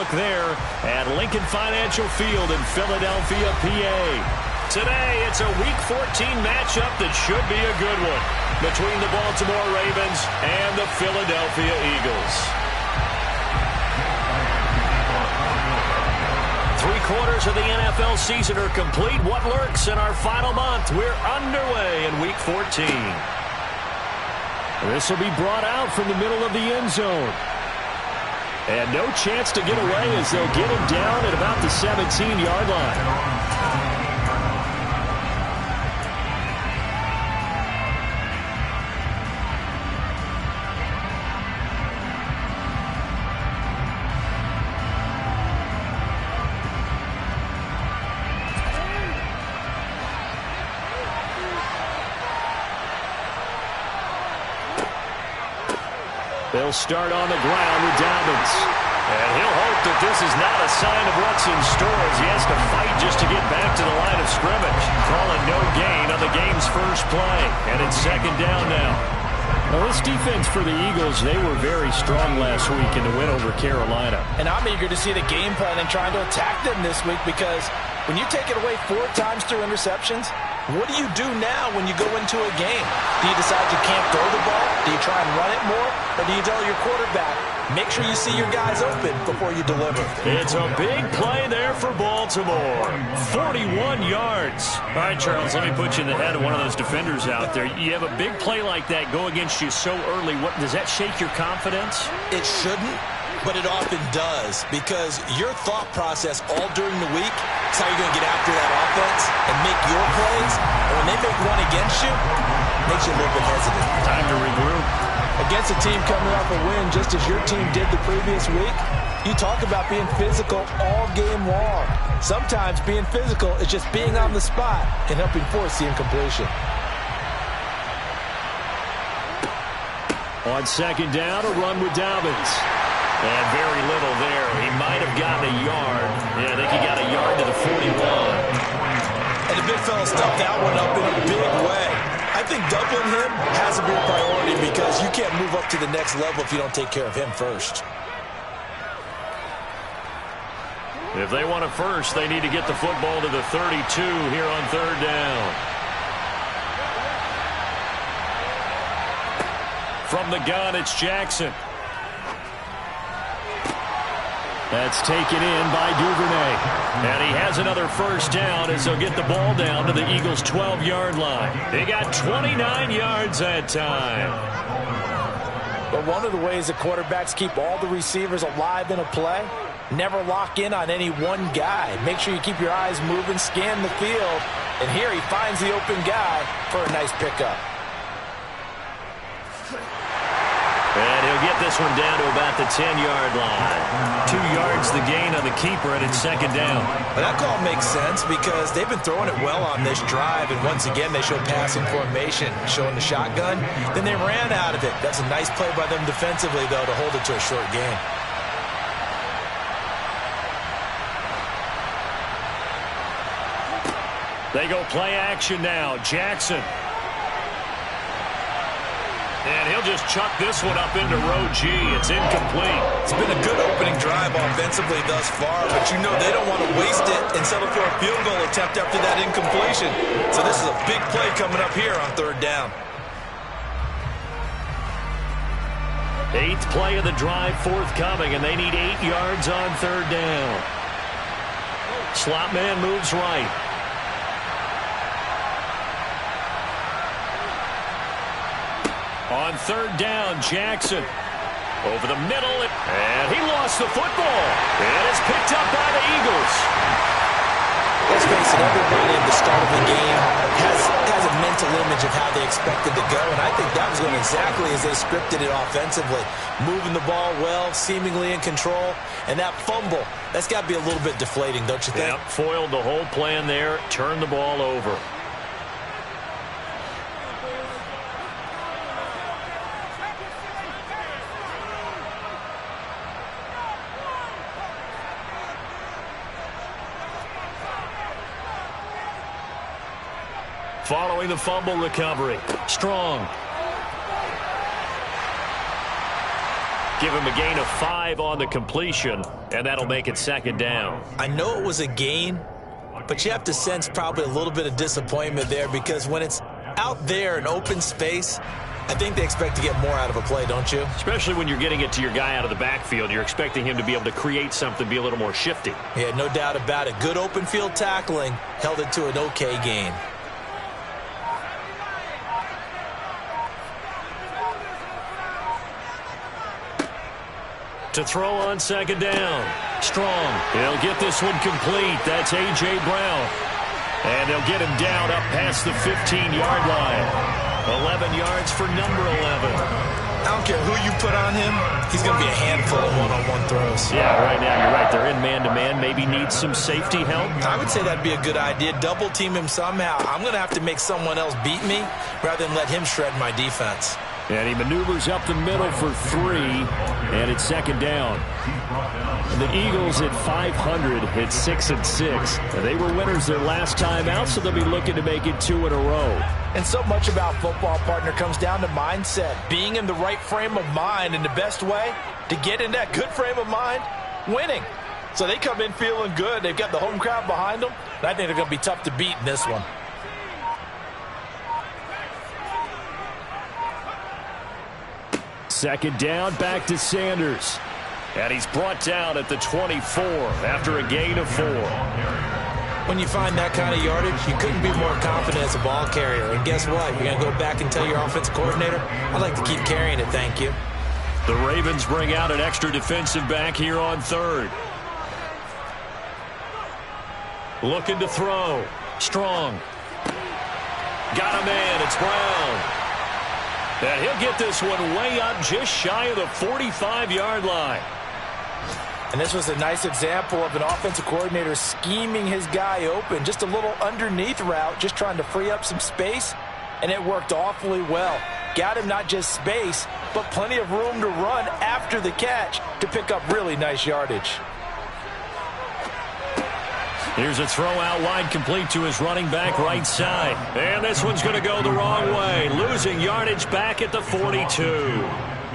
look there at Lincoln Financial Field in Philadelphia, PA. Today, it's a Week 14 matchup that should be a good one between the Baltimore Ravens and the Philadelphia Eagles. 3/4 of the NFL season are complete. What lurks in our final month? We're underway in Week 14. This will be brought out from the middle of the end zone. And no chance to get away as they'll get him down at about the 17-yard line. They'll start on the ground with Dobbins. And he'll hope that this is not a sign of what's in store as he has to fight just to get back to the line of scrimmage. Calling no gain on the game's first play. And it's second down now. Well, this defense for the Eagles, they were very strong last week in the win over Carolina. And I'm eager to see the game plan and trying to attack them this week because when you take it away 4 times through interceptions, what do you do now when you go into a game? Do you decide you can't throw the ball? Do you try and run it more? Or do you tell your quarterback, make sure you see your guys open before you deliver? It's a big play there for Baltimore. 41 yards. All right, Charles, let me put you in the head of one of those defenders out there. You have a big play like that go against you so early. What does that shake your confidence? It shouldn't, but it often does because your thought process all during the week is how you're going to get after that offense and make your plays. And when they make one against you, it makes you a little bit hesitant. Time to regroup. Against a team coming off a win just as your team did the previous week, you talk about being physical all game long. Sometimes being physical is just being on the spot and helping force the incompletion. On second down, a run with Dobbins. And very little there. He might have gotten a yard. Yeah, I think he got a yard to the 41. And the big fella stuffed that one up in a big way. I think doubling him has to be a priority because you can't move up to the next level if you don't take care of him first. If they want it first, they need to get the football to the 32 here on third down. From the gun, it's Jackson. That's taken in by Duvernay. And he has another first down as they'll get the ball down to the Eagles' 12-yard line. They got 29 yards that time. But one of the ways that quarterbacks keep all the receivers alive in a play, never lock in on any one guy. Make sure you keep your eyes moving, scan the field. And here he finds the open guy for a nice pickup. And he'll get this one down to about the 10-yard line. 2 yards the gain on the keeper, and it's second down. Well, that call makes sense because they've been throwing it well on this drive, and once again they show passing formation, showing the shotgun. Then they ran out of it. That's a nice play by them defensively, though, to hold it to a short gain. They go play action now. Jackson. And he'll just chuck this one up into row G. It's incomplete. It's been a good opening drive offensively thus far, but you know they don't want to waste it and settle for a field goal attempt after that incompletion. So this is a big play coming up here on third down. 8th play of the drive forthcoming, and they need 8 yards on third down. Slot man moves right. On third down, Jackson. Over the middle, and he lost the football. And it's picked up by the Eagles. Let's face it, everybody at the start of the game has a mental image of how they expected to go, and I think that was going exactly as they scripted it offensively. Moving the ball well, seemingly in control, and that fumble, that's got to be a little bit deflating, don't you think? Yep, foiled the whole plan there, turned the ball over. Following the fumble recovery. Strong. give him a gain of 5 on the completion, and that'll make it second down. I know it was a gain, but you have to sense probably a little bit of disappointment there, because when it's out there in open space, I think they expect to get more out of a play, don't you? Especially when you're getting it to your guy out of the backfield. You're expecting him to be able to create something, be a little more shifty. Yeah, no doubt about it. Good open field tackling held it to an okay gain. To throw on second down. Strong. He'll get this one complete. That's A.J. Brown. And they'll get him down up past the 15-yard line. 11 yards for number 11. I don't care who you put on him. He's going to be a handful of one-on-one throws. Yeah, right now you're right. They're in man-to-man. Maybe needs some safety help. I would say that'd be a good idea. Double team him somehow. I'm going to have to make someone else beat me rather than let him shred my defense. And he maneuvers up the middle for 3, and it's second down. The Eagles at 500 hit 6-6. They were winners their last time out, so they'll be looking to make it 2 in a row. And so much about football, partner, comes down to mindset. Being in the right frame of mind, and the best way to get in that good frame of mind, winning. So they come in feeling good. They've got the home crowd behind them, and I think they're going to be tough to beat in this one. Second down, back to Sanders. And he's brought down at the 24 after a gain of 4. When you find that kind of yardage, you couldn't be more confident as a ball carrier. And guess what? You're going to go back and tell your offensive coordinator, I'd like to keep carrying it, thank you. The Ravens bring out an extra defensive back here on third. Looking to throw. Strong. Got a man. It's Brown. And he'll get this one way up just shy of the 45-yard line. And this was a nice example of an offensive coordinator scheming his guy open. Just a little underneath route, just trying to free up some space, and it worked awfully well. Got him not just space, but plenty of room to run after the catch to pick up really nice yardage. Here's a throw out wide, complete to his running back right side. And this one's going to go the wrong way, losing yardage back at the 42.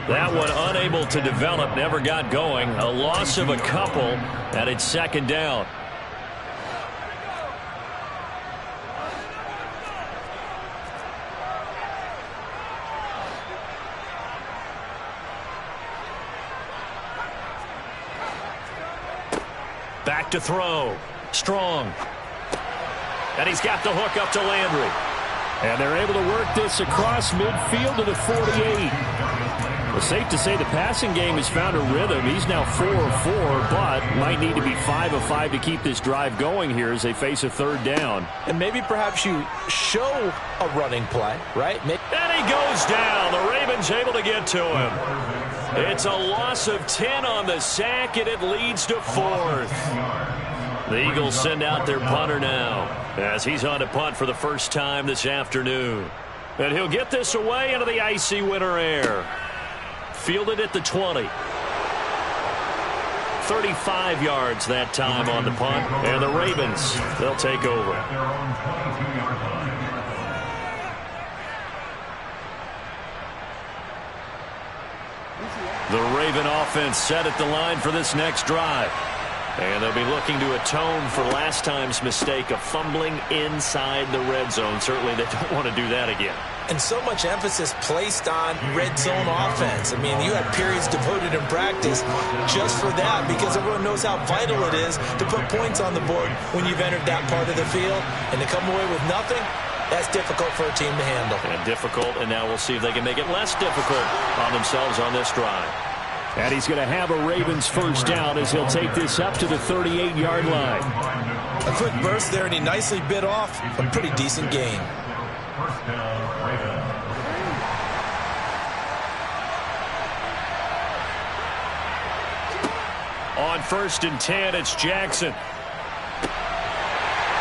That one unable to develop, never got going. A loss of a couple, and it's second down. Back to throw. Strong. And he's got the hook up to Landry. And they're able to work this across midfield to the 48. Well, safe to say the passing game has found a rhythm. He's now 4 of 4, but might need to be 5 of 5 to keep this drive going here as they face a third down. And maybe perhaps you show a running play, right? And he goes down. The Ravens able to get to him. It's a loss of 10 on the sack, and it leads to 4th. The Eagles send out their punter now as he's on to punt for the first time this afternoon. And he'll get this away into the icy winter air. Fielded at the 20. 35 yards that time on the punt. And the Ravens, they'll take over. The Raven offense set at the line for this next drive. And they'll be looking to atone for last time's mistake of fumbling inside the red zone. Certainly they don't want to do that again. And so much emphasis placed on red zone offense. I mean, you had periods devoted in practice just for that, because everyone knows how vital it is to put points on the board when you've entered that part of the field. And to come away with nothing, that's difficult for a team to handle. And difficult, and now we'll see if they can make it less difficult on themselves on this drive. And he's going to have a Ravens first down as he'll take this up to the 38-yard line. A quick burst there, and he nicely bit off a pretty decent gain. On 1st and 10, it's Jackson.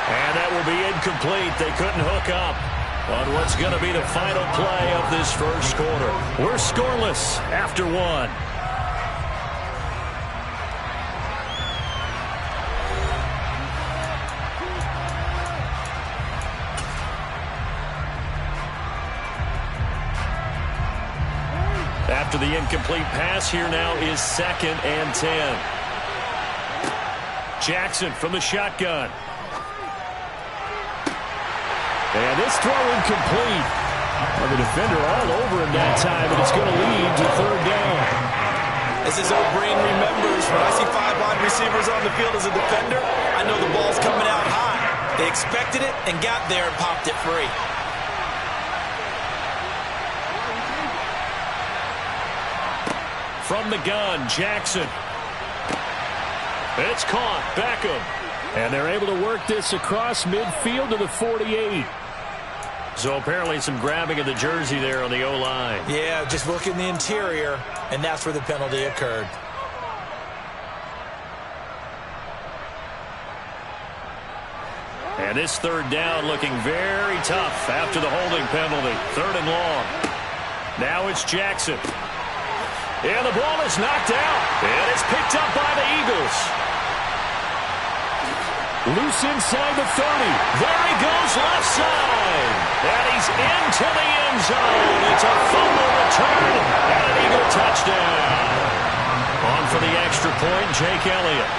And that will be incomplete. They couldn't hook up on what's going to be the final play of this first quarter. We're scoreless after 1. After after the incomplete pass. Here now is 2nd and 10. Jackson from the shotgun. And this throw incomplete. Well, the defender all over him that time, and it's going to lead to 3rd down. As his old brain remembers, when I see 5 wide receivers on the field as a defender, I know the ball's coming out high. They expected it and got there and popped it free. From the gun, Jackson. It's caught. Beckham. And they're able to work this across midfield to the 48. So apparently some grabbing of the jersey there on the O-line. Yeah, just working the interior, and that's where the penalty occurred. And this 3rd down looking very tough after the holding penalty. 3rd and long. Now it's Jackson. And the ball is knocked out. And it's picked up by the Eagles. Loose inside the 30. There he goes, left side. And he's into the end zone. It's a fumble return and an Eagle touchdown. On for the extra point, Jake Elliott.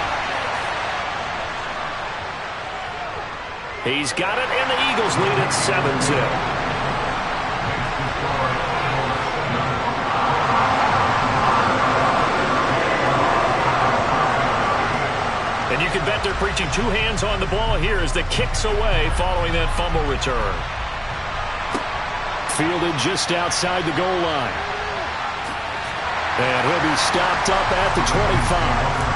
He's got it, and the Eagles lead at 7-0. And you can bet they're preaching 2 hands on the ball here as the kick's away following that fumble return. Fielded just outside the goal line. And he'll be stopped up at the 25.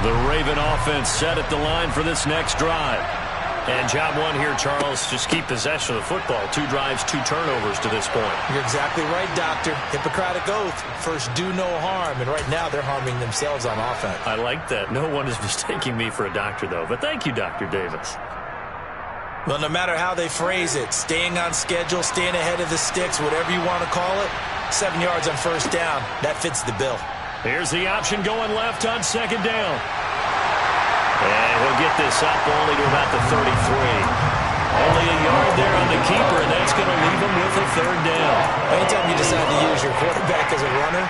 The Raven offense set at the line for this next drive. And job 1 here, Charles, just keep possession of the football. 2 drives, 2 turnovers to this point. You're exactly right, Doctor. Hippocratic oath. First, do no harm. And right now, they're harming themselves on offense. I like that. No one is mistaking me for a doctor, though. But thank you, Dr. Davis. Well, no matter how they phrase it, staying on schedule, staying ahead of the sticks, whatever you want to call it, 7 yards on 1st down. That fits the bill. Here's the option going left on 2nd down. And he'll get this up only to about the 33. Only a yard there on the keeper, and that's going to leave him with a 3rd down. Anytime you decide to use your quarterback as a runner,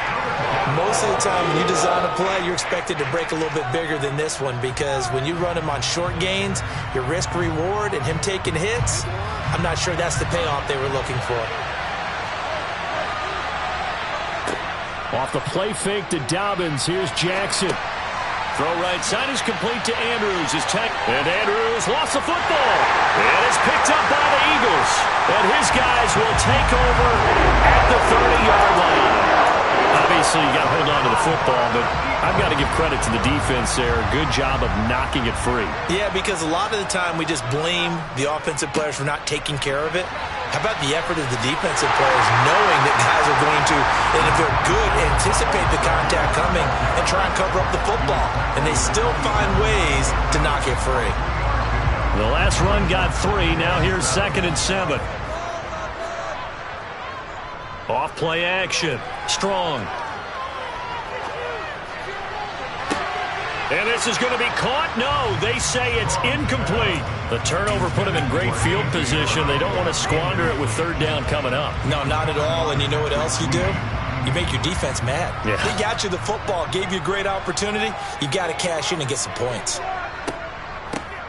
most of the time when you design a play, you're expected to break a little bit bigger than this one, because when you run him on short gains, your risk-reward and him taking hits, I'm not sure that's the payoff they were looking for. Off the play fake to Dobbins. Here's Jackson. Throw right side is complete to Andrews. And Andrews lost the football. And it's picked up by the Eagles. And his guys will take over at the 30-yard line. Obviously, you got to hold on to the football, but I've got to give credit to the defense there. Good job of knocking it free. Yeah, because a lot of the time we just blame the offensive players for not taking care of it. How about the effort of the defensive players knowing that guys are going to, and if they're good, anticipate the contact coming and try and cover up the football. And they still find ways to knock it free. The last run got 3. Now here's 2nd and 7. Off play action. Strong. And this is going to be caught. No, they say it's incomplete. The turnover put them in great field position. They don't want to squander it with 3rd down coming up. No, not at all. And you know what else you do? You make your defense mad. Yeah. They got you the football, gave you a great opportunity. You got to cash in and get some points.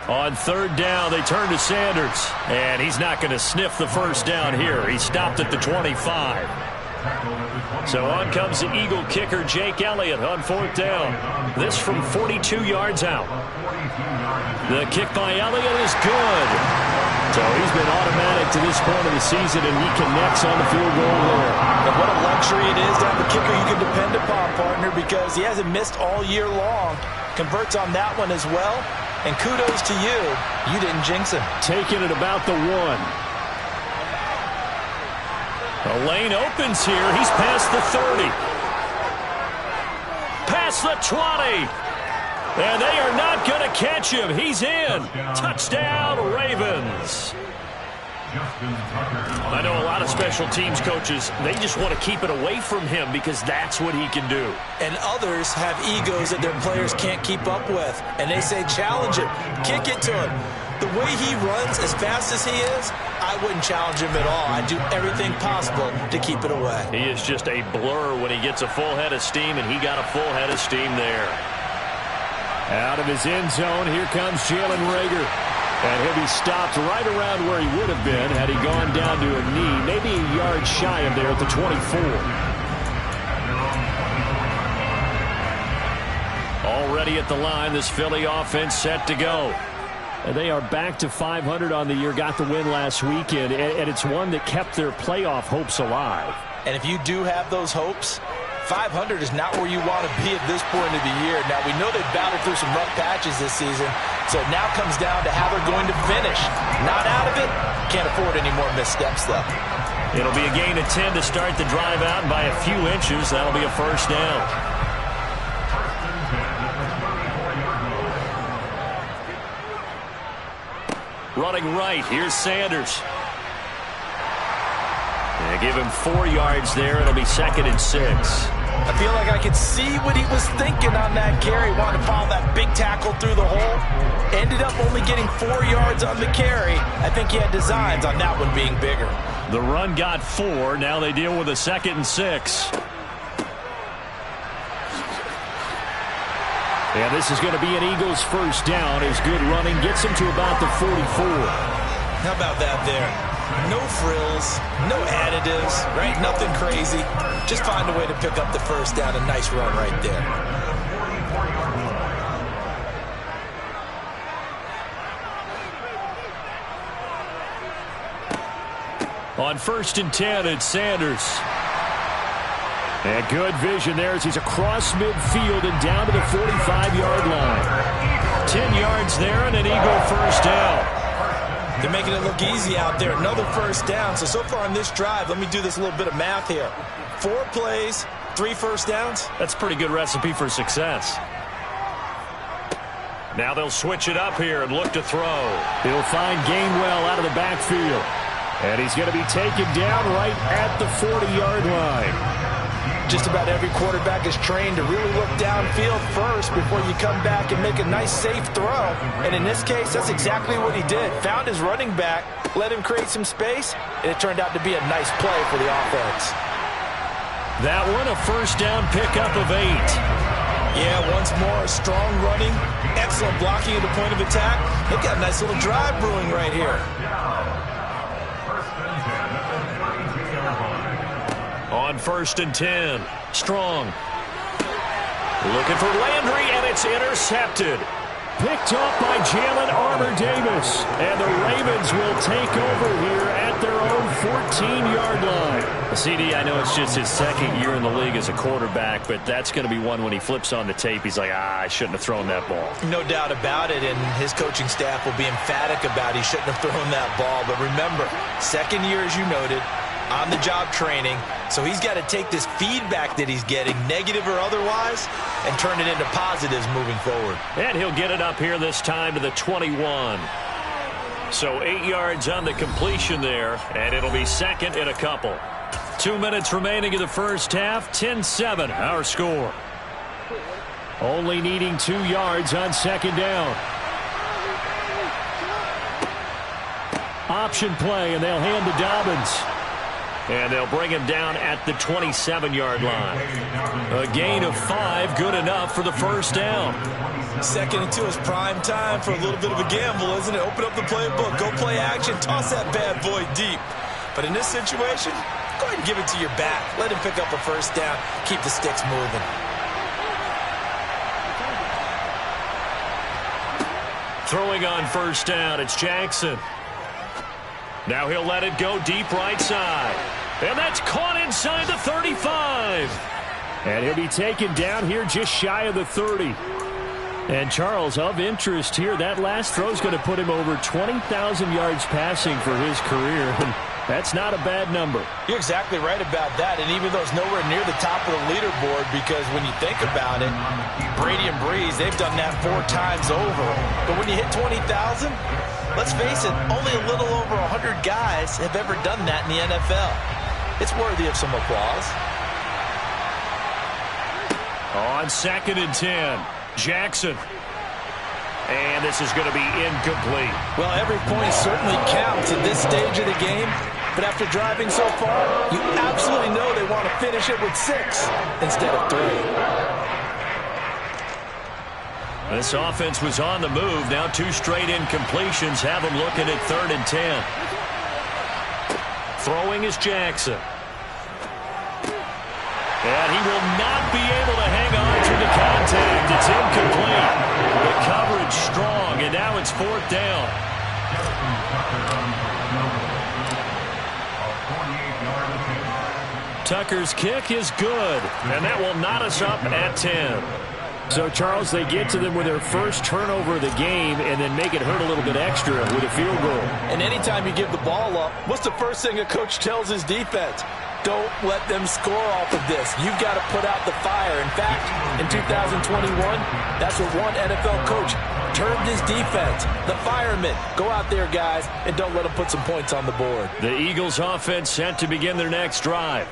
On 3rd down, they turn to Sanders. And he's not going to sniff the 1st down here. He stopped at the 25. So on comes the Eagle kicker, Jake Elliott, on 4th down. This from 42 yards out. The kick by Elliott is good. So he's been automatic to this point of the season, and he connects on the field goal there. And what a luxury it is to have a kicker you can depend upon, partner, because he hasn't missed all year long. Converts on that one as well. And kudos to you. You didn't jinx him. Taking it about the 1. The lane opens here. He's past the 30. Past the 20. And they are not going to catch him. He's in. Touchdown, Ravens. I know a lot of special teams coaches, they just want to keep it away from him because that's what he can do. And others have egos that their players can't keep up with. And they say, challenge him, kick it to him. The way he runs as fast as he is, I wouldn't challenge him at all. I'd do everything possible to keep it away. He is just a blur when he gets a full head of steam, and he got a full head of steam there. Out of his end zone, here comes Jalen Reagor. And he'll be stopped right around where he would have been had he gone down to a knee, maybe a yard shy of there at the 24. Already at the line, this Philly offense set to go. And they are back to 500 on the year, got the win last weekend, and it's one that kept their playoff hopes alive. And if you do have those hopes, 500 is not where you want to be at this point of the year. Now, we know they've battled through some rough patches this season, so it now comes down to how they're going to finish. Not out of it. Can't afford any more missteps, though. It'll be a gain of 10 to start the drive out by a few inches. That'll be a first down. Running right, here's Sanders. They give him 4 yards there. It'll be 2nd and 6. I feel like I could see what he was thinking on that carry. Wanted to follow that big tackle through the hole. Ended up only getting 4 yards on the carry. I think he had designs on that one being bigger. The run got 4. Now they deal with a 2nd and 6. And this is going to be an Eagles first down. His good running gets him to about the 44. How about that there? No frills, no additives, right? Nothing crazy. Just find a way to pick up the first down. A nice run right there. On 1st and 10, it's Sanders. And good vision there as he's across midfield and down to the 45-yard line. 10 yards there and an Eagle first down. They're making it look easy out there. Another first down. So far on this drive, let me do this little bit of math here. 4 plays, 3 first downs. That's a pretty good recipe for success. Now they'll switch it up here and look to throw. He'll find Gainwell out of the backfield. And he's going to be taken down right at the 40-yard line. Just about every quarterback is trained to really look downfield first before you come back and make a nice, safe throw. And in this case, that's exactly what he did. Found his running back, let him create some space, and it turned out to be a nice play for the offense. That one, a first down pickup of 8. Yeah, once more, strong running, excellent blocking at the point of attack. They've got a nice little drive brewing right here. On 1st and 10, Strong. Looking for Landry, and it's intercepted. Picked up by Jalen Armour-Davis. And the Ravens will take over here at their own 14-yard line. CD, I know it's just his 2nd year in the league as a quarterback, but that's going to be one when he flips on the tape, he's like, I shouldn't have thrown that ball. No doubt about it, and his coaching staff will be emphatic about he shouldn't have thrown that ball. But remember, 2nd year, as you noted, on-the-job training, so he's got to take this feedback that he's getting, negative or otherwise, and turn it into positives moving forward. And he'll get it up here this time to the 21. So 8 yards on the completion there, and it'll be 2nd and a couple. 2 minutes remaining in the first half, 10-7 our score. Only needing 2 yards on 2nd down. Option play, and they'll hand to Dobbins. And they'll bring him down at the 27-yard line. A gain of 5, good enough for the first down. 2nd and 2 is prime time for a little bit of a gamble, isn't it? Open up the playbook, go play action, toss that bad boy deep. But in this situation, go ahead and give it to your back. Let him pick up a first down, keep the sticks moving. Throwing on first down, it's Jackson. Now he'll let it go deep right side. And that's caught inside the 35. And he'll be taken down here just shy of the 30. And Charles, of interest here, that last throw is going to put him over 20,000 yards passing for his career. And that's not a bad number. You're exactly right about that. And even though it's nowhere near the top of the leaderboard, because when you think about it, Brady and Breeze, they've done that 4 times over. But when you hit 20,000, Let's face it, only a little over 100 guys have ever done that in the NFL. It's worthy of some applause. On 2nd and 10, Jackson. And this is going to be incomplete. Well, every point certainly counts at this stage of the game. But after driving so far, you absolutely know they want to finish it with 6 instead of 3. This offense was on the move. Now 2 straight incompletions have them looking at 3rd and 10. Throwing is Jackson. And he will not be able to hang on through the contact. It's incomplete. The coverage strong, and now it's 4th down. Tucker's kick is good, and that will knot us up at 10. So, Charles, they get to them with their first turnover of the game and then make it hurt a little bit extra with a field goal. And anytime you give the ball up, what's the first thing a coach tells his defense? Don't let them score off of this. You've got to put out the fire. In fact, in 2021, that's what one NFL coach termed his defense. The firemen. Go out there, guys, and don't let them put some points on the board. The Eagles offense set to begin their next drive.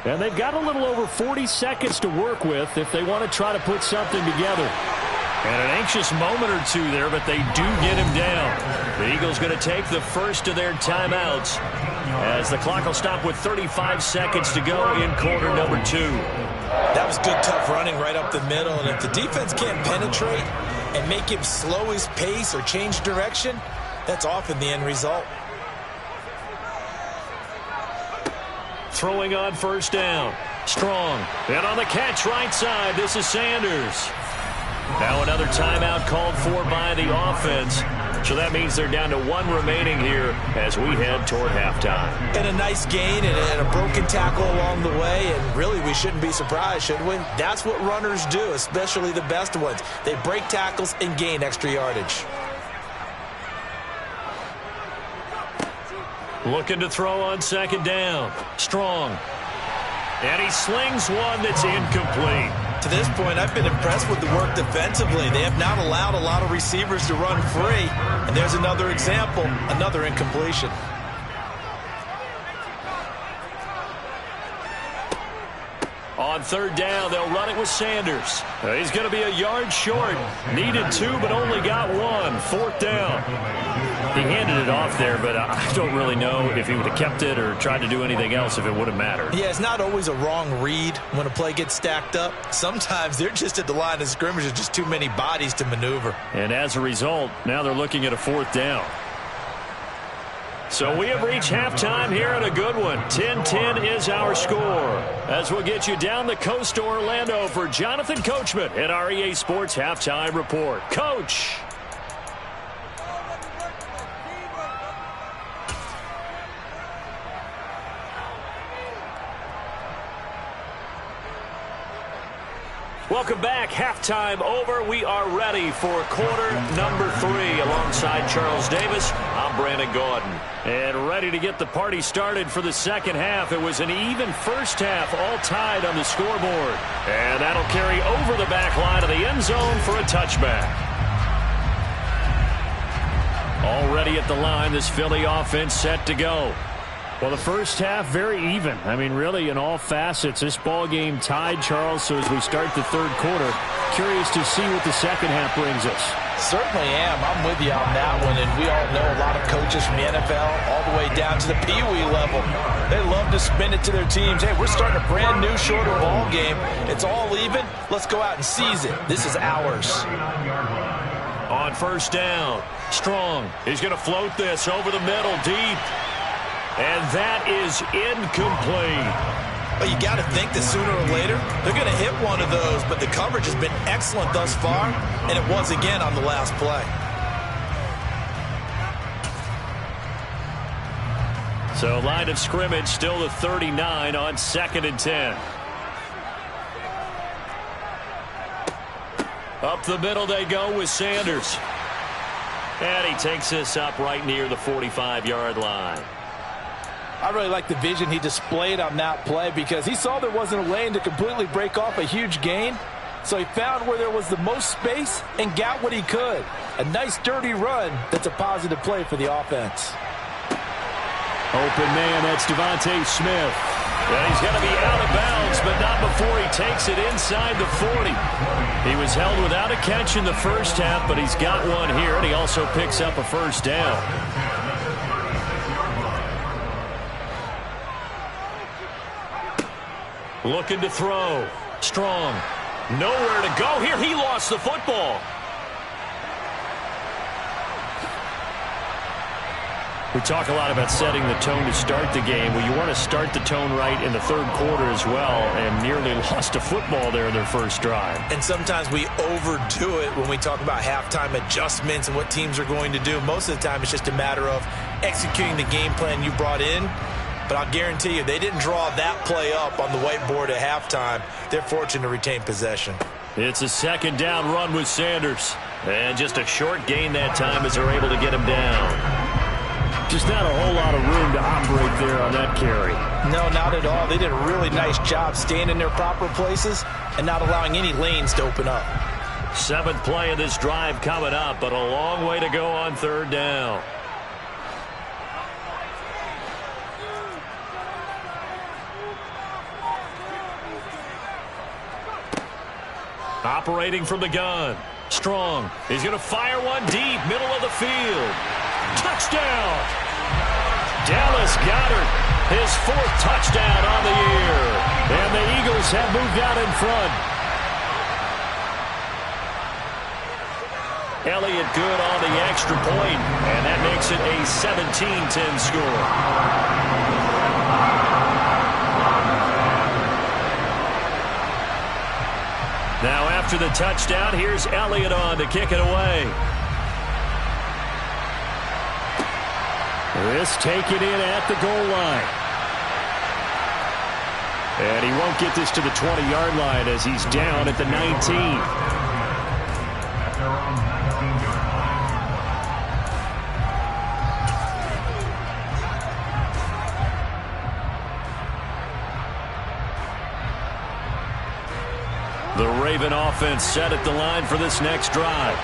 And they've got a little over 40 seconds to work with if they want to try to put something together. And an anxious moment or two there, but they do get him down. The Eagles going to take the first of their timeouts as the clock will stop with 35 seconds to go in quarter number 2. That was good, tough running right up the middle. And if the defense can't penetrate and make him slow his pace or change direction, that's often the end result. Throwing on 1st down. Strong. And on the catch right side, this is Sanders. Now another timeout called for by the offense. So that means they're down to 1 remaining here as we head toward halftime. And a nice gain and a broken tackle along the way. And really, we shouldn't be surprised, should we? That's what runners do, especially the best ones. They break tackles and gain extra yardage. Looking to throw on 2nd down. Strong. And he slings one that's incomplete. To this point, I've been impressed with the work defensively. They have not allowed a lot of receivers to run free. And there's another example, another incompletion. On 3rd down, they'll run it with Sanders. He's going to be a yard short. Needed 2, but only got 1. 4th down. He handed it off there, but I don't really know if he would have kept it or tried to do anything else if it would have mattered. Yeah, it's not always a wrong read when a play gets stacked up. Sometimes they're just at the line of scrimmage with just too many bodies to maneuver. And as a result, now they're looking at a 4th down. So we have reached halftime here at a good one. 10-10 is our score. As we'll get you down the coast to Orlando for Jonathan Coachman at our EA Sports Halftime Report. Coach. Welcome back. Halftime over. We are ready for quarter number 3. Alongside Charles Davis, I'm Brandon Gordon. And ready to get the party started for the second half. It was an even first half, all tied on the scoreboard. And that'll carry over the back line of the end zone for a touchback. Already at the line, this Philly offense set to go. Well, the first half, very even. I mean, really, in all facets, this ball game tied, Charles. So as we start the 3rd quarter, curious to see what the second half brings us. Certainly am. I'm with you on that one. And we all know a lot of coaches from the NFL all the way down to the Pee-wee level. They love to spin it to their teams. Hey, we're starting a brand new, shorter ball game. It's all even. Let's go out and seize it. This is ours. On 1st down, Strong. He's going to float this over the middle, deep. And that is incomplete. Well, you got to think that sooner or later they're going to hit one of those, but the coverage has been excellent thus far, and it was again on the last play. So line of scrimmage still the 39 on 2nd and 10. Up the middle they go with Sanders. And he takes this up right near the 45-yard line. I really like the vision he displayed on that play because he saw there wasn't a lane to completely break off a huge gain. So he found where there was the most space and got what he could. A nice dirty run that's a positive play for the offense. Open man, that's Devontae Smith. And he's going to be out of bounds, but not before he takes it inside the 40. He was held without a catch in the first half, but he's got one here, and he also picks up a first down. Looking to throw. Strong. Nowhere to go here. He lost the football. We talk a lot about setting the tone to start the game. Well, you want to start the tone right in the third quarter as well, and nearly lost a football there in their first drive. And sometimes we overdo it when we talk about halftime adjustments and what teams are going to do. Most of the time, it's just a matter of executing the game plan you brought in. But I'll guarantee you, they didn't draw that play up on the whiteboard at halftime. They're fortunate to retain possession. It's a second down run with Sanders. And just a short gain that time as they're able to get him down. Just not a whole lot of room to operate there on that carry. No, not at all. They did a really nice job staying in their proper places and not allowing any lanes to open up. Seventh play of this drive coming up, but a long way to go on third down. Operating from the gun. Strong. He's going to fire one deep, middle of the field. Touchdown! Dallas Goedert, his fourth touchdown on the year. And the Eagles have moved out in front. Elliott good on the extra point, and that makes it a 17-10 score. Now after the touchdown, here's Elliott on to kick it away. This taken in at the goal line. And he won't get this to the 20-yard line as he's down at the 19. The Raven offense set at the line for this next drive.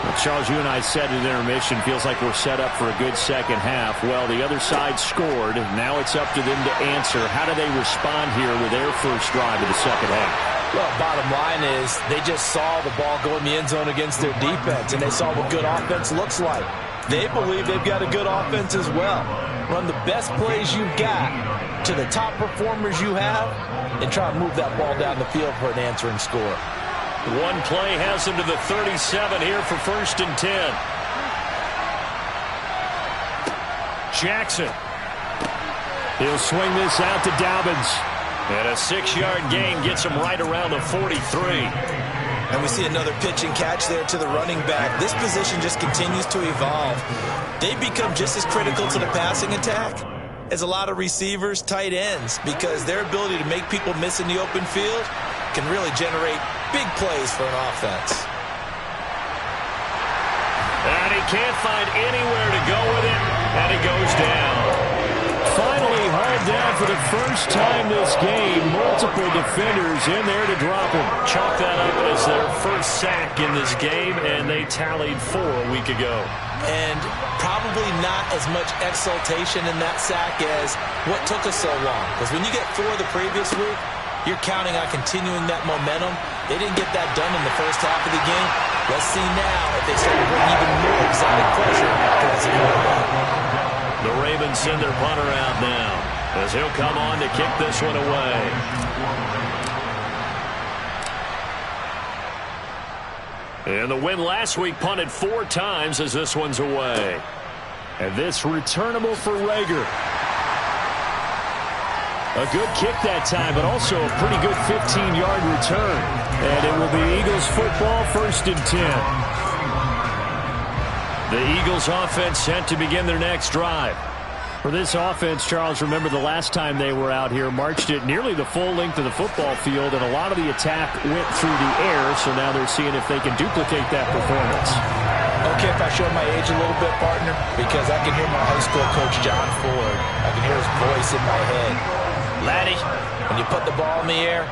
Well, Charles, you and I said at intermission, feels like we're set up for a good second half. Well, the other side scored. Now it's up to them to answer. How do they respond here with their first drive of the second half? Well, bottom line is they just saw the ball go in the end zone against their defense, and they saw what good offense looks like. They believe they've got a good offense as well. Run the best plays you've got to the top performers you have and try to move that ball down the field for an answering score. One play has him to the 37 here for 1st and 10. Jackson. He'll swing this out to Dobbins. And a 6-yard gain gets him right around the 43. And we see another pitch and catch there to the running back. This position just continues to evolve. They become just as critical to the passing attack as a lot of receivers, tight ends, because their ability to make people miss in the open field can really generate big plays for an offense. And he can't find anywhere to go with it, and he goes down. Finally hauled down for the first time this game. Multiple defenders in there to drop him. Chalk that up as their first sack in this game, and they tallied 4 a week ago. And probably not as much exultation in that sack as what took us so long. Because when you get 4 the previous week, you're counting on continuing that momentum. They didn't get that done in the first half of the game. Let's see now if they start to bring even more exotic pressure towards the quarterback. The Ravens send their punter out now as he'll come on to kick this one away. And the win last week punted 4 times as this one's away. And this returnable for Rager. A good kick that time, but also a pretty good 15-yard return. And it will be Eagles football, 1st and 10. The Eagles offense set to begin their next drive. For this offense, Charles, remember the last time they were out here, marched it nearly the full length of the football field, and a lot of the attack went through the air, so now they're seeing if they can duplicate that performance. Okay, if I show my age a little bit, partner, because I can hear my high school coach, John Ford. I can hear his voice in my head. Laddie, when you put the ball in the air,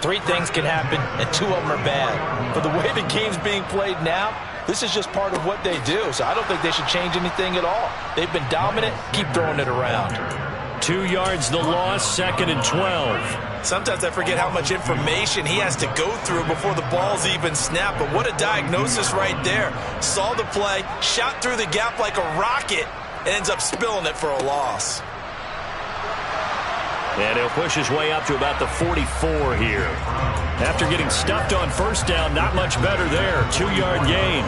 Three things can happen, and two of them are bad. But the way the game's being played now, this is just part of what they do. So I don't think they should change anything at all. They've been dominant. Keep throwing it around. 2 yards the loss, 2nd and 12. Sometimes I forget how much information he has to go through before the ball's even snapped. But what a diagnosis right there. Saw the play, shot through the gap like a rocket, and ends up spilling it for a loss. And he'll push his way up to about the 44 here. After getting stuffed on first down, not much better there. 2-yard gain.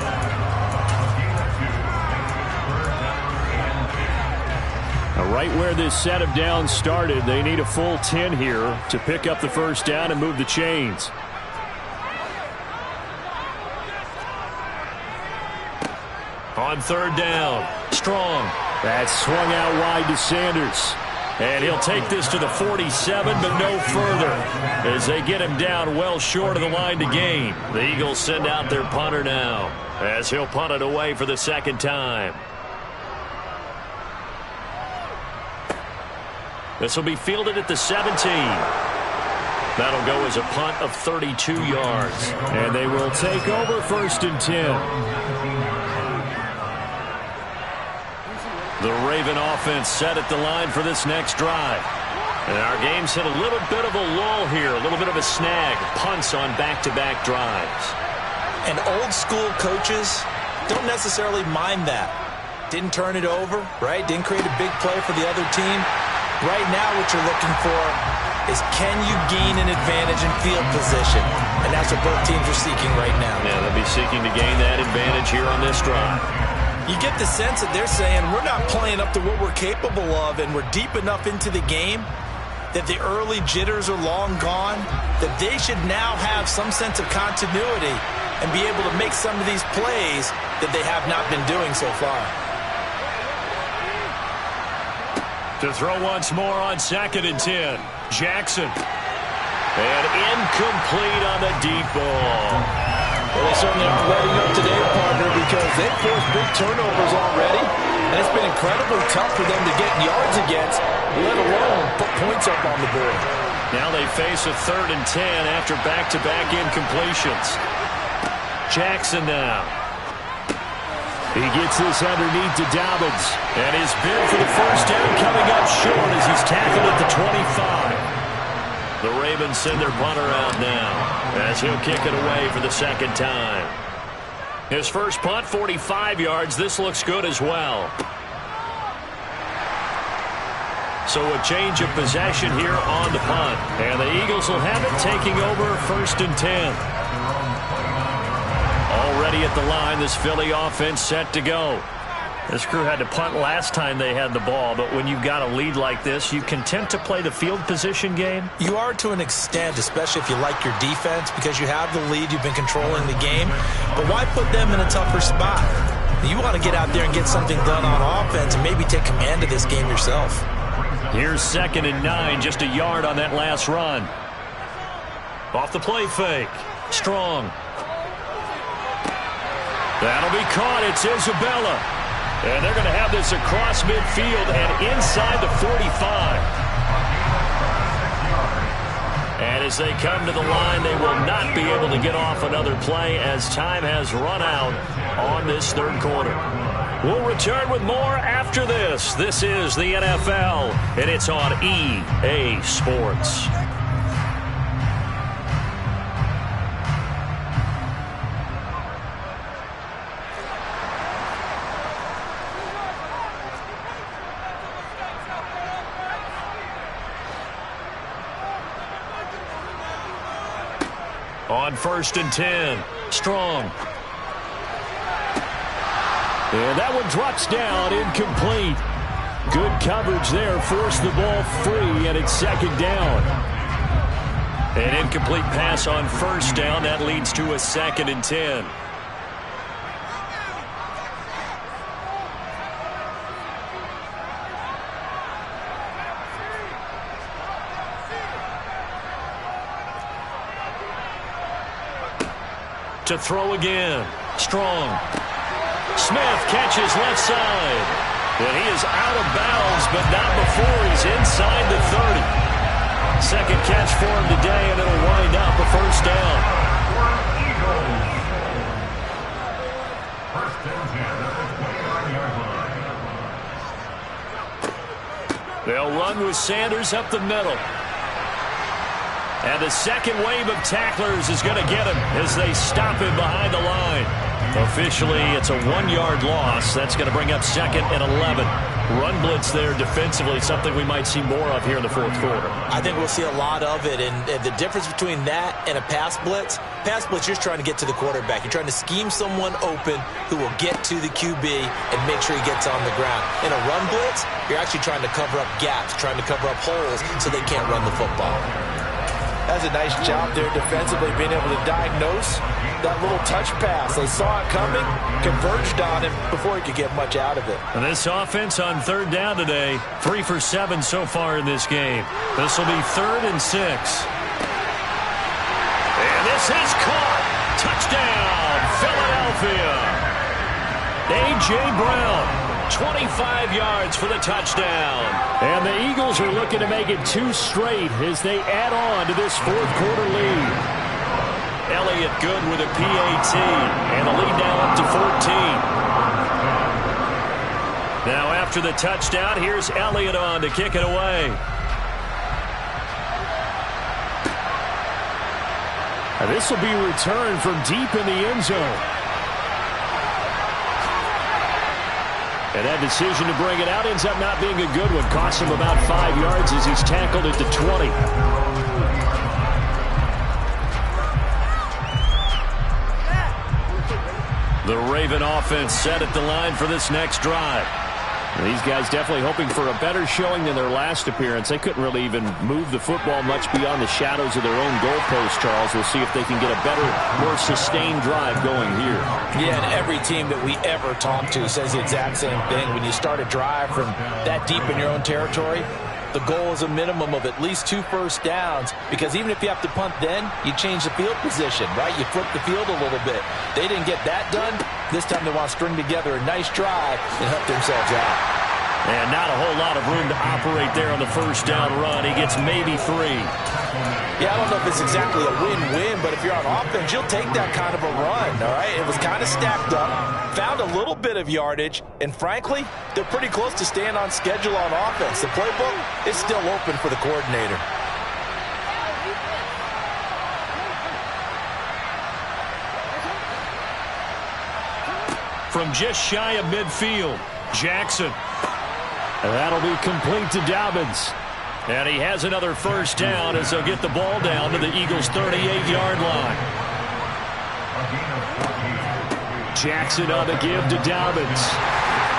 Right where this set of downs started, they need a full 10 here to pick up the first down and move the chains. On 3rd down, Strong. That's swung out wide to Sanders. And he'll take this to the 47, but no further, as they get him down well short of the line to gain. The Eagles send out their punter now, as he'll punt it away for the 2nd time. This will be fielded at the 17. That'll go as a punt of 32 yards. And they will take over 1st and 10. The Raven offense set at the line for this next drive. And our game's hit a little bit of a lull here, a little bit of a snag. Punts on back-to-back drives. And old-school coaches don't necessarily mind that. Didn't turn it over, right? Didn't create a big play for the other team. Right now what you're looking for is, can you gain an advantage in field position? And that's what both teams are seeking right now. Yeah, they'll be seeking to gain that advantage here on this drive. You get the sense that they're saying we're not playing up to what we're capable of, and we're deep enough into the game that the early jitters are long gone, that they should now have some sense of continuity and be able to make some of these plays that they have not been doing so far. To throw once more on 2nd and 10. Jackson. And incomplete on the deep ball. Well, they certainly aren't letting up today, partner, because they've forced big turnovers already, and it's been incredibly tough for them to get yards against, let alone put points up on the board. Now they face a 3rd and 10 after back-to-back incompletions. Jackson now. He gets this underneath to Dobbins, and his bid for the first down coming up short as he's tackled at the 25. The Ravens send their punter out now, as he'll kick it away for the 2nd time. His first punt, 45 yards. This looks good as well. So a change of possession here on the punt. And the Eagles will have it, taking over 1st and 10. Already at the line, this Philly offense set to go. This crew had to punt last time they had the ball, but when you've got a lead like this, you content to play the field position game? You are to an extent, especially if you like your defense, because you have the lead, you've been controlling the game. But why put them in a tougher spot? You want to get out there and get something done on offense and maybe take command of this game yourself. Here's 2nd and 9, just a yard on that last run. Off the play fake. Strong. That'll be caught. It's Isabella. And they're going to have this across midfield and inside the 45. And as they come to the line, they will not be able to get off another play as time has run out on this 3rd quarter. We'll return with more after this. This is the NFL, and it's on EA Sports. On 1st and 10, Strong. And that one drops down, incomplete. Good coverage there, forced the ball free, and it's 2nd down. An incomplete pass on 1st down, that leads to a 2nd and 10. To throw again. Strong. Smith catches left side. And he is out of bounds, but not before he's inside the 30. 2nd catch for him today, and it'll wind up a first down. They'll run with Sanders up the middle. And the second wave of tacklers is going to get him as they stop him behind the line. Officially, it's a 1-yard loss. That's going to bring up 2nd and 11. Run blitz there defensively, something we might see more of here in the fourth quarter. I think we'll see a lot of it, and the difference between that and a pass blitz, you're just trying to get to the quarterback. You're trying to scheme someone open who will get to the QB and make sure he gets on the ground. In a run blitz, you're actually trying to cover up gaps, trying to cover up holes so they can't run the football. That's a nice job there defensively, being able to diagnose that little touch pass. They saw it coming, converged on him before he could get much out of it. And this offense on 3rd down today, 3 for 7 so far in this game. This will be 3rd and 6. And this is caught. Touchdown, Philadelphia. A.J. Brown. 25 yards for the touchdown. And the Eagles are looking to make it 2 straight as they add on to this fourth quarter lead. Elliott good with a PAT. And the lead now up to 14. Now after the touchdown, here's Elliott on to kick it away. And this will be returned from deep in the end zone. And that decision to bring it out ends up not being a good one. Costs him about 5 yards as he's tackled at the 20. The Raven offense set at the line for this next drive. These guys definitely hoping for a better showing than their last appearance. They couldn't really even move the football much beyond the shadows of their own goalpost, Charles. We'll see if they can get a better, more sustained drive going here. Yeah, and every team that we ever talk to says the exact same thing. When you start a drive from that deep in your own territory, the goal is a minimum of at least 2 first downs, because even if you have to punt then, you change the field position, right? You flip the field a little bit. They didn't get that done. This time they want to string together a nice drive and help themselves out. And not a whole lot of room to operate there on the first down run. He gets maybe 3. Yeah, I don't know if it's exactly a win-win, but if you're on offense, you'll take that kind of a run, all right? It was kind of stacked up, found a little bit of yardage, and frankly, they're pretty close to staying on schedule on offense. The playbook is still open for the coordinator. From just shy of midfield, Jackson. And that'll be complete to Dobbins. And he has another first down as they'll get the ball down to the Eagles' 38-yard line. Jackson on the give to Dobbins.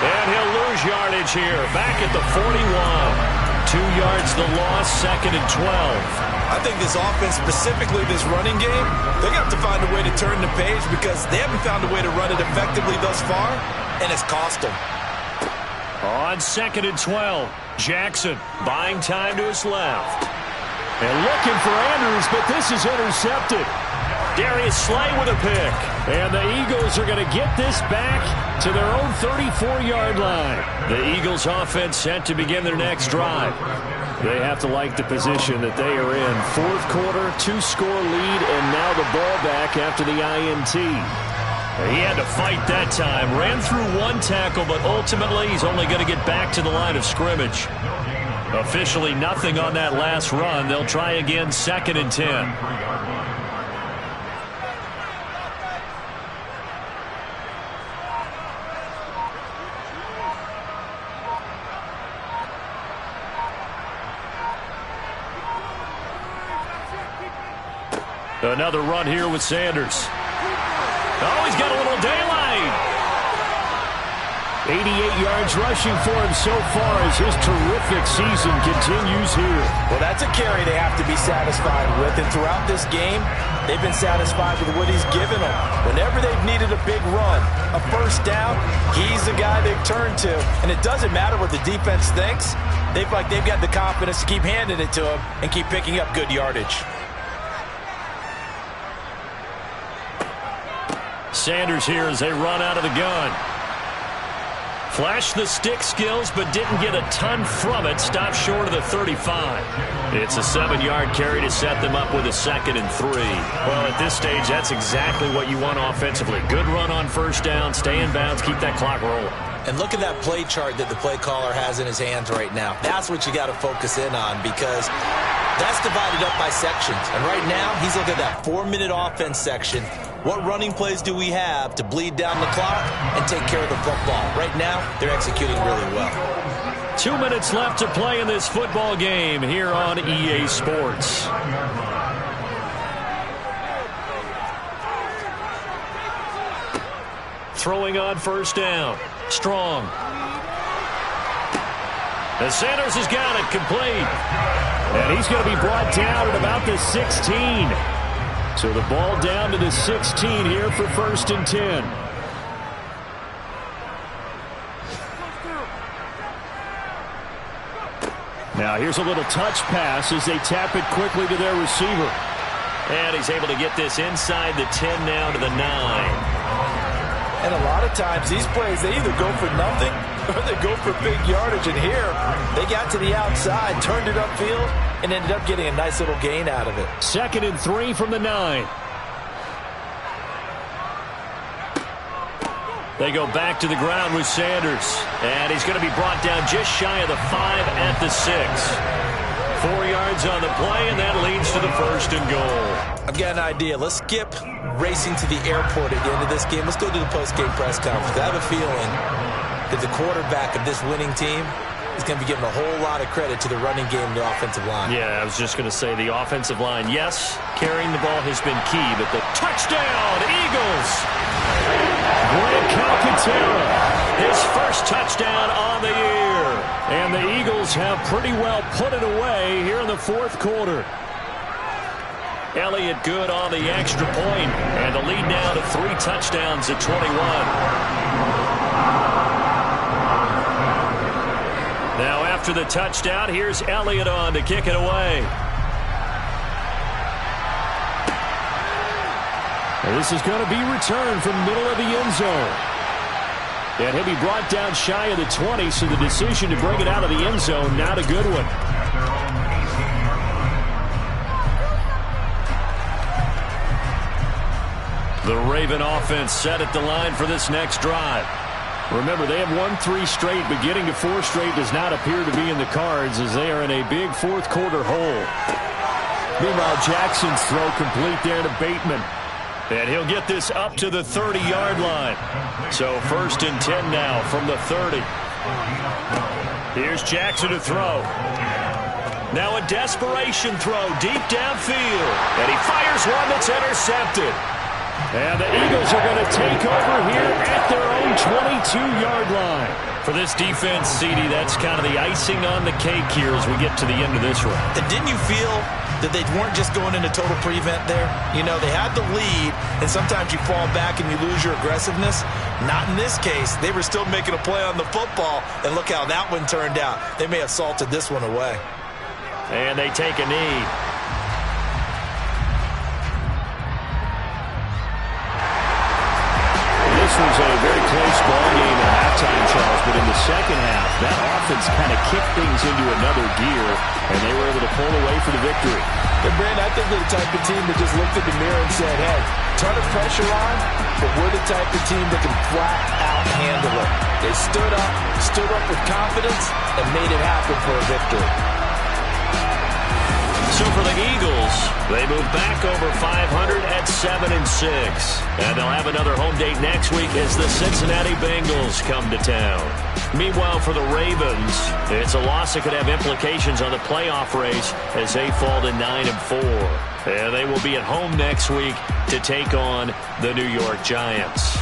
And he'll lose yardage here. Back at the 41. 2 yards the loss, 2nd and 12. I think this offense, specifically this running game, they're going to have to find a way to turn the page because they haven't found a way to run it effectively thus far, and it's cost them. On 2nd and 12, Jackson buying time to his left. And looking for Andrews, but this is intercepted. Darius Slay with a pick. And the Eagles are going to get this back to their own 34-yard line. The Eagles offense set to begin their next drive. They have to like the position that they are in. Fourth quarter, 2-score lead, and now the ball back after the INT. He had to fight that time. Ran through 1 tackle, but ultimately he's only going to get back to the line of scrimmage. Officially nothing on that last run. They'll try again, 2nd and 10. Another run here with Sanders. Oh, he's got a little daylight. 88 yards rushing for him so far as his terrific season continues here. Well, that's a carry they have to be satisfied with. And throughout this game, they've been satisfied with what he's given them. Whenever they've needed a big run, a first down, he's the guy they've turned to. And it doesn't matter what the defense thinks. They've got the confidence to keep handing it to him and keep picking up good yardage. Sanders here as they run out of the gun. Flashed the stick skills, but didn't get a ton from it. Stopped short of the 35. It's a 7-yard carry to set them up with a 2nd and 3. Well, at this stage, that's exactly what you want offensively. Good run on first down, stay in bounds, keep that clock rolling. And look at that play chart that the play caller has in his hands right now. That's what you got to focus in on, because that's divided up by sections. And right now, he's looking at that 4-minute offense section. What running plays do we have to bleed down the clock and take care of the football? Right now, they're executing really well. 2 minutes left to play in this football game here on EA Sports. Throwing on first down. Strong. And Sanders has got it complete. And he's going to be brought down at about the 16. So the ball down to the 16 here for 1st and 10. Now here's a little touch pass as they tap it quickly to their receiver. And he's able to get this inside the 10 now to the 9. And a lot of times these plays, they either go for nothing or they go for big yardage. And here, they got to the outside, turned it upfield, and ended up getting a nice little gain out of it. 2nd and 3 from the 9. They go back to the ground with Sanders. And he's going to be brought down just shy of the 5 at the 6. 4 yards on the play, and that leads to the 1st and goal. I've got an idea. Let's skip racing to the airport at the end of this game. Let's go to the post-game press conference. I have a feeling that the quarterback of this winning team is going to be giving a whole lot of credit to the running game and the offensive line. Yeah, I was just going to say the offensive line, yes, carrying the ball has been key, but the touchdown, Eagles! Grant Calcaterra, his first touchdown on the year. And the Eagles have pretty well put it away here in the 4th quarter. Elliott good on the extra point, and the lead now to 3 touchdowns at 21. Now after the touchdown, here's Elliott on to kick it away. And this is going to be returned from middle of the end zone. And he'll be brought down shy of the 20, so the decision to bring it out of the end zone, not a good one. The Raven offense set at the line for this next drive. Remember, they have won 3 straight, but getting to 4 straight does not appear to be in the cards as they are in a big 4th quarter hole. Meanwhile, Jackson's throw complete there to Bateman. And he'll get this up to the 30-yard line. So 1st and 10 now from the 30. Here's Jackson to throw. Now a desperation throw deep downfield. And he fires one that's intercepted. And the Eagles are going to take over here at their own 22-yard line. For this defense, CD, that's kind of the icing on the cake here as we get to the end of this one. And didn't you feel that they weren't just going into total prevent there? You know, they had the lead, and sometimes you fall back and you lose your aggressiveness. Not in this case. They were still making a play on the football, and look how that one turned out. They may have salted this one away. And they take a knee. This was a very close ball game at halftime, Charles, but in the second half, that offense kind of kicked things into another gear, and they were able to pull away for the victory. And Brandon, I think they're the type of team that just looked in the mirror and said, hey, ton of pressure on, but we're the type of team that can flat out handle it. They stood up with confidence, and made it happen for a victory. So for the Eagles, they move back over 500 at 7-6. And they'll have another home date next week as the Cincinnati Bengals come to town. Meanwhile, for the Ravens, it's a loss that could have implications on the playoff race as they fall to 9-4. And they will be at home next week to take on the New York Giants.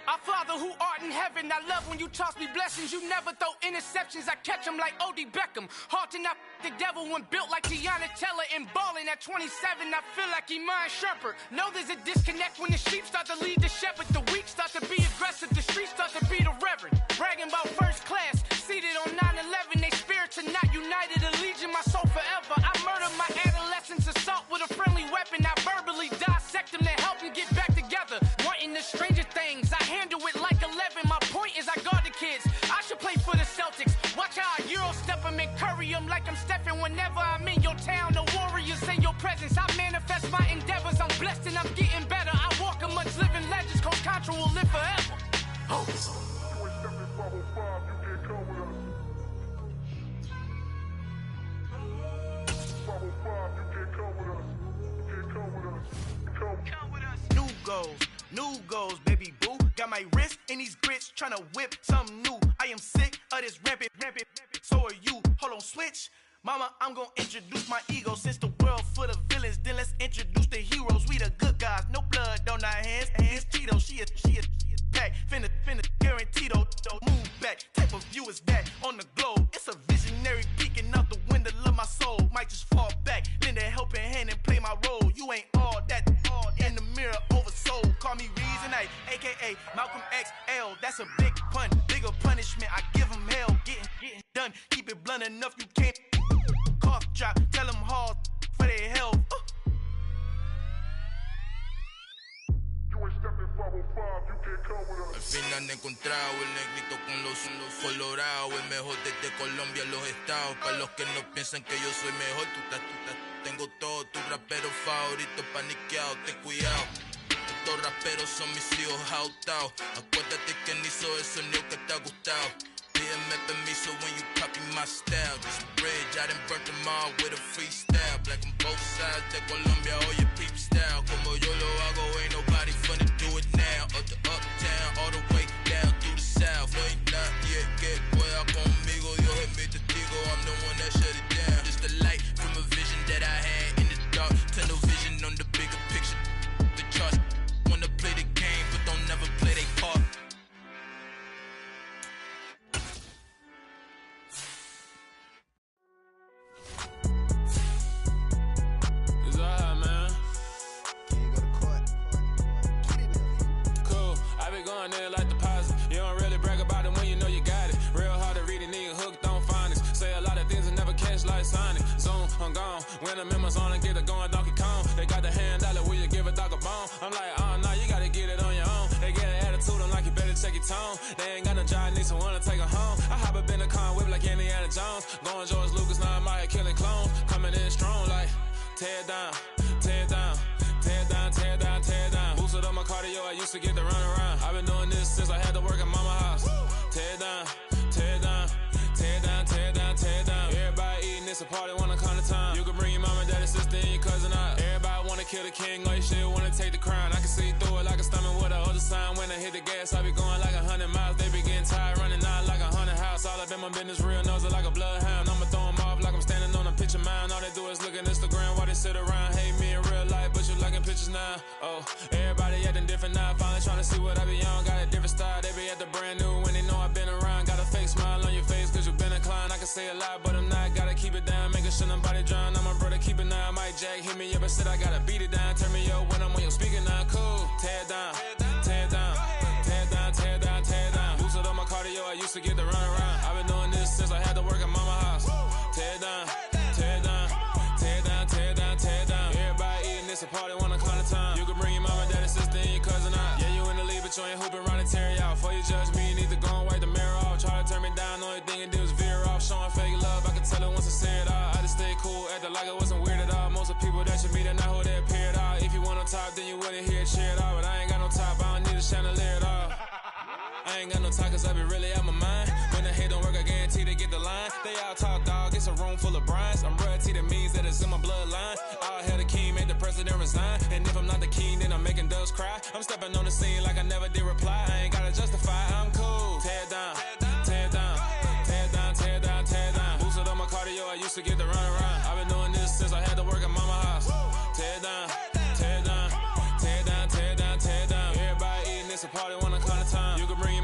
Our Father Father who art in heaven, I love when you toss me blessings. You never throw interceptions, I catch them like O.D. Beckham. Hard to not the devil when built like Tiana Teller and balling at 27. I feel like Iman Shumpert. Know there's a disconnect when the sheep start to lead the shepherd. The weak start to be aggressive, the streets start to be the reverend. Bragging about first class, seated on 9/11. They spirits are not united, a legion, my soul forever. I murdered my adolescence, assault with a friendly weapon. I verbally dissect them to help them get back together. Wanting the stranger things, I handle it like 11. My point is I guard the kids. I should play for the Celtics. Watch how I Euro step them and curry them like I'm Stephen. Whenever I'm in your town, the Warriors in your presence. I manifest my endeavors. I'm blessed and I'm getting better. I walk amongst living legends. Coach Contra will live forever. Oh. New goals, baby boo. Got my wrist in these grits, tryna whip something new. I am sick of this rampant. So are you. Hold on, switch. Mama, I'm gonna introduce my ego. Since the world full of villains, then let's introduce the heroes. We the good guys, no blood on our hands. Hands Tito, she is back. Finna, guaranteed, move back. Type of view is that on the globe? It's a visionary peeking out the window of my soul. Might just fall back, lend a helping hand and play my role. You ain't all that in the mirror oversold. Call me Reason A, aka Malcolm XL. That's a big pun, bigger punishment. I give him hell, getting done. Keep it blunt enough, you can't cough drop. Tell them hard for their health. Al fin han encontrado el negrito con los colorados, el mejor desde Colombia a los estados. Para los que no piensan que yo soy mejor, tengo todo, tu rapero favorito paniqueado, ten cuidado. Estos raperos son mis hijos jautados. Acuérdate que ni hizo el sonido que te ha gustado. Pídeme permiso when you copy my style. This bridge, I done burnt them all with a freestyle. Black on both sides de Colombia, oye peep style. Como yo lo hago, ain't nobody finna do it now. Up to uptown, all the way down through the south. No hay nadie que pueda conmigo, Dios es mi testigo. I'm the one that shut it down. Just the light from a vision that I had in the dark. Tunnel vision on the bigger picture. The charts wanna play the game, but don't never play their part. There like deposit. You don't really brag about it when you know you got it. Real hard to read a nigga hooked on finance. Say a lot of things and never catch like Sonic. Zoom, I'm gone. When the members on and get it going Donkey Kong. They got the hand dollar, will you give a dog a bone? I'm like, oh no, you gotta get it on your own. They get an attitude, I'm like, you better check your tone. They ain't got no job, need someone to take her home. I hop up in the car, whip like Indiana Jones. Going George Lucas, now I'm out here killing clones. Coming in strong like, tear down, tear down. Tear down, tear down, tear down. Boosted up my cardio, I used to get to run around. I've been doing this since I had to work at mama house. Tear down, tear down, tear down, tear down, tear down. Everybody eating, it's a party, wanna come to time. You can bring your mama, daddy, sister, and your cousin out. Everybody wanna kill the king, or you shit wanna take the crown. I can see through it like a stomach with a other sign. When I hit the gas, I be going like 100 miles. They be getting tired, running out like 100 house. All up in my business, real nose it like a bloodhound. I'ma throw 'em off like I'm standing on a picture mound. All they do is look at Instagram while they sit around. Hate me in real life, but you liking pictures now. Oh, everybody acting different now. Finally trying to see what I be on. Got a different style, they be at the brand new when they know I've been around. Got a fake smile on your face cause you been inclined. I can say a lot, but I'm not. Gotta keep it down, making sure nobody drown. I'm my brother, keep it now. I might jack, hit me up and said I gotta beat it down. Turn me up when I'm on your speaker now. Cool, tear down, tear down, tear down, tear down, tear down. Boosted up my cardio, I used to get to run around. I've been doing this since I had to work at mama house. Tear down, tear down, tear down, tear down, tear down. Everybody eating, it's a party, wanna come to time. You can bring your mama, daddy, sister, and your cousin out. Yeah, you in the league, but you ain't hooping around and tear you out. Before you judge me, you need to go and wipe the mirror off. Try to turn me down, only thing it did was veer off. Showing fake love, I can tell it once I see it all. I just stay cool, acting like it wasn't weird at all. Most of the people that you meet are not who they appear at all. If you want on top, then you wouldn't hear it cheer at all. But I ain't got no top, I don't need a chandelier at all. I ain't got no talk cause I be really out my mind. When the hate don't work, I guarantee they get the line. They all talk dog, it's a room full of brinds. I'm royalty, that means that it's in my bloodline. All hell the king, made the president resign. And if I'm not the king, then I'm making doves cry. I'm stepping on the scene like I never did reply. I ain't gotta justify, I'm cool. Tear down, tear down, tear down, tear down, tear down. Boosted up my cardio, I used to get to run around. I've been doing this since I had to work at mama house. Tear down, tear down, tear down, tear down, tear down. Everybody eating, it's a party, wanna come to time. You can bring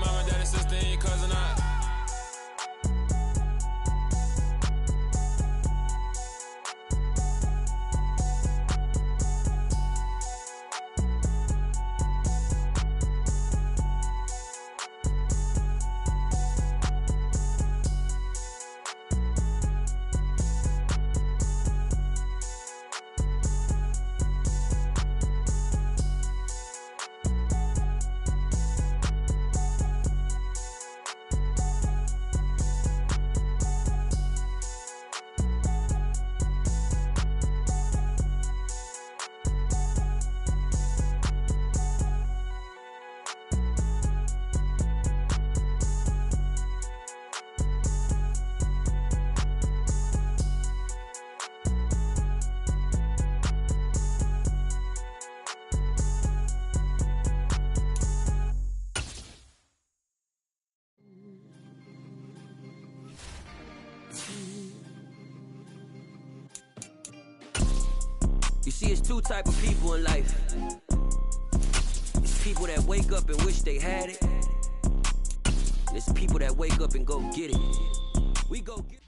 see, it's two type of people in life. It's people that wake up and wish they had it. And it's people that wake up and go get it. We go get it.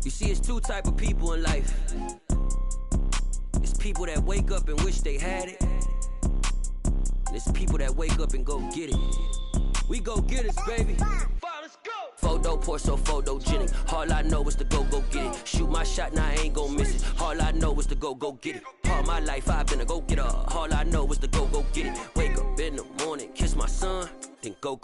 You see, it's two type of people in life. It's people that wake up and wish they had it. And it's people that wake up and go get it. We go get it, baby. Photo poor, so photogenic. All I know is to go get it. Shoot my shot, now I ain't gon' miss it. All I know is to go get it. All my life I've been a go-getter. All I know is to go get it. Wake up in the morning, kiss my son, then go